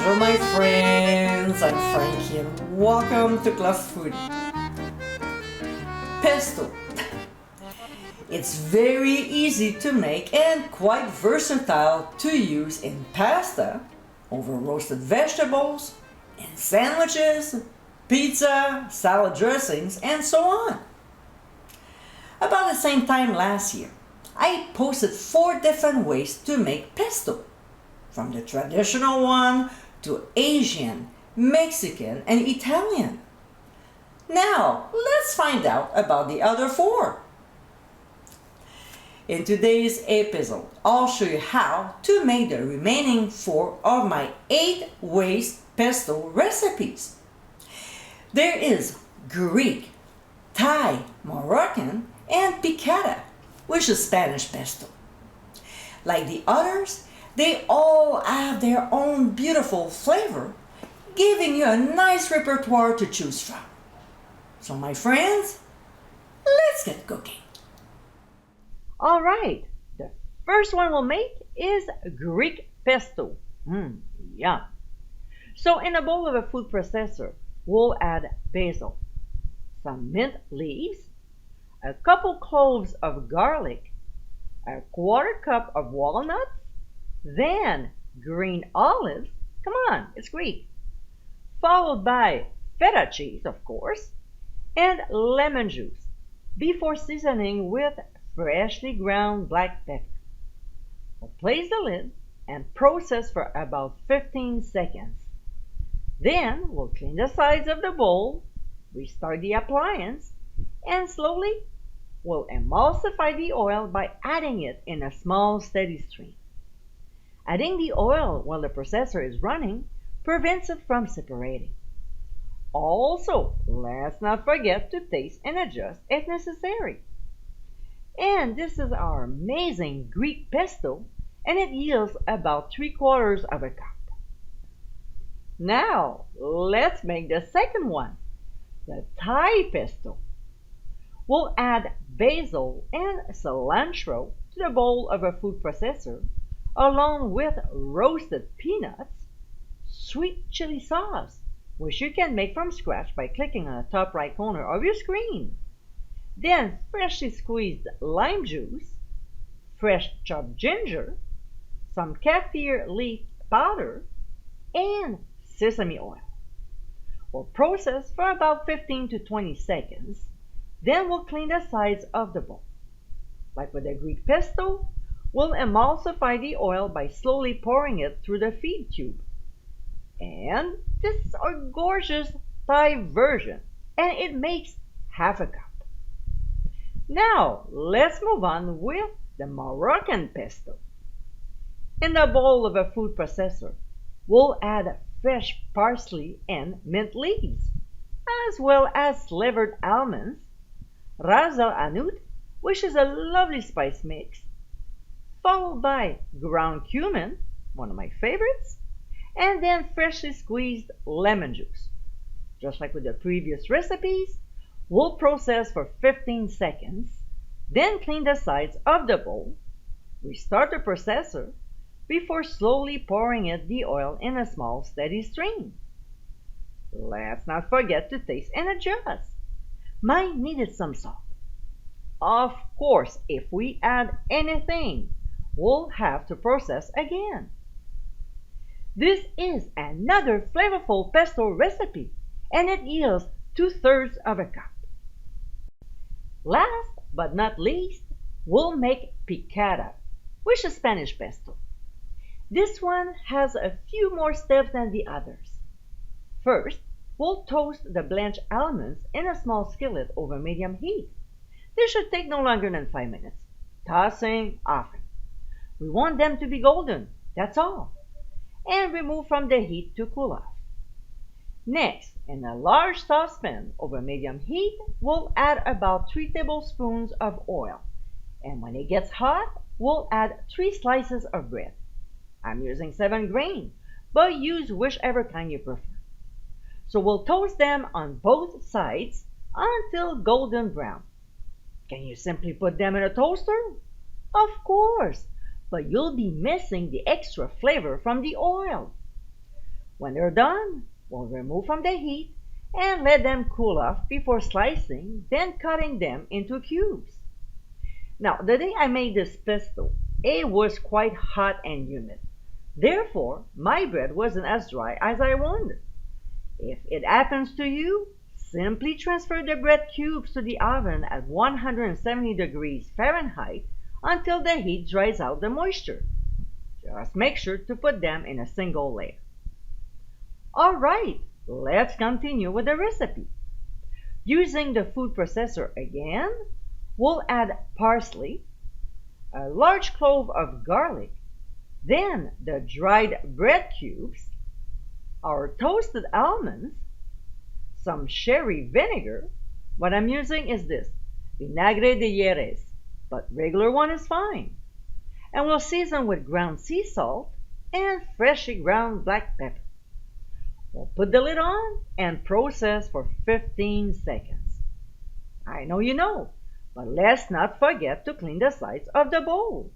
Hello my friends, I'm Frankie and welcome to Club Foodie. Pesto. It's very easy to make and quite versatile to use in pasta, over roasted vegetables, in sandwiches, pizza, salad dressings, and so on. About the same time last year, I posted 4 different ways to make pesto, from the traditional one to Asian, Mexican, and Italian. Now, let's find out about the other 4. In today's episode, I'll show you how to make the remaining 4 of my 8 ways pesto recipes. There is Greek, Thai, Moroccan, and picada, which is Spanish pesto. Like the others, they all have their own beautiful flavor, giving you a nice repertoire to choose from. So my friends, let's get cooking. All right, the first one we'll make is Greek pesto. Yum. So in a bowl of a food processor, we'll add basil, some mint leaves, a couple cloves of garlic, a quarter cup of walnuts, then green olives, come on, it's Greek, followed by feta cheese, of course, and lemon juice, before seasoning with freshly ground black pepper. We'll place the lid and process for about 15 seconds. Then we'll clean the sides of the bowl, restart the appliance, and slowly we'll emulsify the oil by adding it in a small steady stream. Adding the oil while the processor is running prevents it from separating. Also, let's not forget to taste and adjust if necessary. And this is our amazing Greek pesto, and it yields about 3/4 of a cup. Now, let's make the second one, the Thai pesto. We'll add basil and cilantro to the bowl of a food processor, along with roasted peanuts, sweet chili sauce, which you can make from scratch by clicking on the top right corner of your screen. Then freshly squeezed lime juice, fresh chopped ginger, some kaffir leaf powder, and sesame oil. We'll process for about 15 to 20 seconds. Then we'll clean the sides of the bowl. Like with the Greek pesto, we'll emulsify the oil by slowly pouring it through the feed tube. And this is our gorgeous Thai version, and it makes half a cup. Now, let's move on with the Moroccan pesto. In the bowl of a food processor, we'll add fresh parsley and mint leaves, as well as slivered almonds, ras el hanout, which is a lovely spice mix, followed by ground cumin, one of my favorites, and then freshly squeezed lemon juice. Just like with the previous recipes, we'll process for 15 seconds, then clean the sides of the bowl, restart the processor, before slowly pouring in the oil in a small steady stream. Let's not forget to taste and adjust. Mine needed some salt. Of course, if we add anything, we'll have to process again. This is another flavorful pesto recipe, and it yields 2/3 of a cup. Last but not least, we'll make picada, which is Spanish pesto. This one has a few more steps than the others. First, we'll toast the blanched almonds in a small skillet over medium heat. This should take no longer than 5 minutes, tossing often. We want them to be golden, that's all, and remove from the heat to cool off. Next, in a large saucepan over medium heat, we'll add about 3 tablespoons of oil, and when it gets hot, we'll add 3 slices of bread. I'm using 7 grain, but use whichever kind you prefer. So we'll toast them on both sides until golden brown. Can you simply put them in a toaster? Of course, but you'll be missing the extra flavor from the oil. When they're done, we'll remove from the heat and let them cool off before slicing, then cutting them into cubes. Now, the day I made this pesto, it was quite hot and humid. Therefore, my bread wasn't as dry as I wanted. If it happens to you, simply transfer the bread cubes to the oven at 170 degrees Fahrenheit until the heat dries out the moisture. Just make sure to put them in a single layer. Alright, let's continue with the recipe. Using the food processor again, we'll add parsley, a large clove of garlic, then the dried bread cubes, our toasted almonds, some sherry vinegar. What I'm using is this, vinagre de Jerez, but regular one is fine. And we'll season with ground sea salt and freshly ground black pepper. We'll put the lid on and process for 15 seconds. I know you know, but let's not forget to clean the sides of the bowl.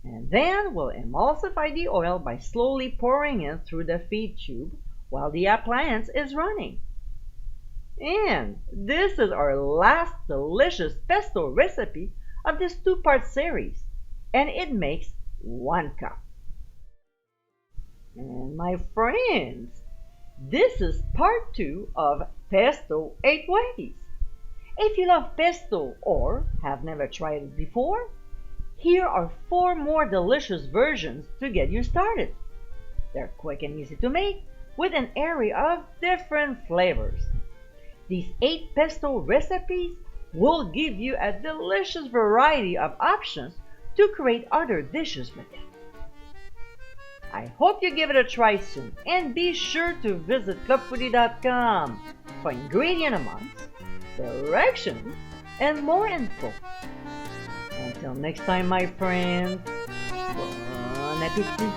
And then we'll emulsify the oil by slowly pouring it through the feed tube while the appliance is running. And this is our last delicious pesto recipe of this two-part series, and it makes 1 cup. And my friends, this is part 2 of Pesto 8 Ways. If you love pesto or have never tried it before, here are 4 more delicious versions to get you started. They're quick and easy to make with an array of different flavors. These 8 pesto recipes will give you a delicious variety of options to create other dishes with it. I hope you give it a try soon, and be sure to visit clubfoodie.com for ingredient amounts, directions, and more info. Until next time, my friends, bon appétit!